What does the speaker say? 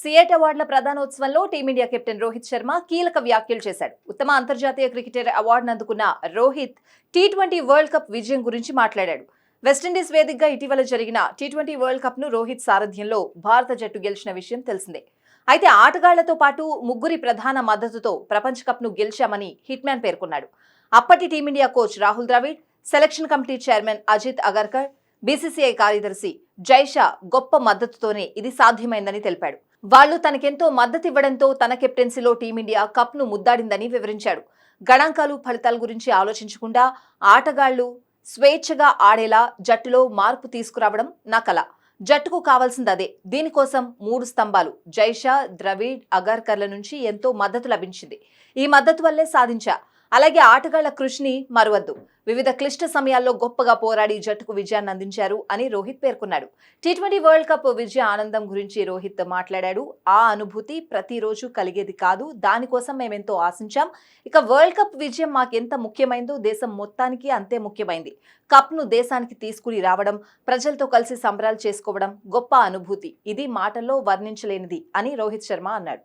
సియేట్ అవార్డుల ప్రధానోత్సవంలో team India captain Rohit Sharma కీలక వ్యాఖ్యలు చేశాడు. ఉత్తమ అంతర్జాతీయ క్రికెటర్ అవార్డును అందుకున్న రోహిత్ టీ20 వరల్డ్ కప్ విజయం గురించి మాట్లాడాడు. వెస్టిండీస్ వేదికగా ఇటీవల జరిగిన టీ20 వరల్డ్ కప్ ను రోహిత్ సారథ్యంలో భారత జట్టు గెలిచిన విషయం తెలిసిందే. అయితే ఆటగాళ్లతో పాటు ముగ్గురి ప్రధాన మద్దతుతో ప్రపంచ కప్ ను గెలిచామని హిట్ మ్యాన్ పేర్కొన్నాడు. అప్పటి Team India coach Rahul Dravid, selection committee chairman Ajit Agarkar, BCCI కార్యదర్శి జైషా గొప్ప మద్దతుతోనే ఇది సాధ్యమైందని తెలిపాడు. వాళ్లు తనకెంతో మద్దతివ్వడంతో తన కెప్టెన్సీలో టీమిండియా కప్ ను ముద్దాడిందని వివరించాడు. గణాంకాలు, ఫలితాల గురించి ఆలోచించకుండా ఆటగాళ్లు స్వేచ్ఛగా ఆడేలా జట్టులో మార్పు తీసుకురావడం నా కల. జట్టుకు కావాల్సింది అదే. దీనికోసం 3 స్తంభాలు జైషా, ద్రవిడ్, అగర్కర్ల నుంచి ఎంతో మద్దతు లభించింది. ఈ మద్దతు వల్లే సాధించా. అలాగే ఆటగాళ్ల కృషిని మరువద్దు. వివిధ క్లిష్ట సమయాల్లో గొప్పగా పోరాడి జట్టుకు విజయాన్ని అందించారు అని రోహిత్ పేర్కొన్నాడు. టీ20 వరల్డ్ కప్ విజయ ఆనందం గురించి రోహిత్ మాట్లాడాడు. ఆ అనుభూతి ప్రతిరోజు కలిగేది కాదు. దానికోసం మేమెంతో ఆశించాం. ఇక వరల్డ్ కప్ విజయం మాకెంత ముఖ్యమైందో దేశం మొత్తానికి అంతే ముఖ్యమైంది. కప్ ను దేశానికి తీసుకుని రావడం, ప్రజలతో కలిసి సంబరాలు చేసుకోవడం గొప్ప అనుభూతి. ఇది మాటల్లో వర్ణించలేనిది అని రోహిత్ శర్మ అన్నాడు.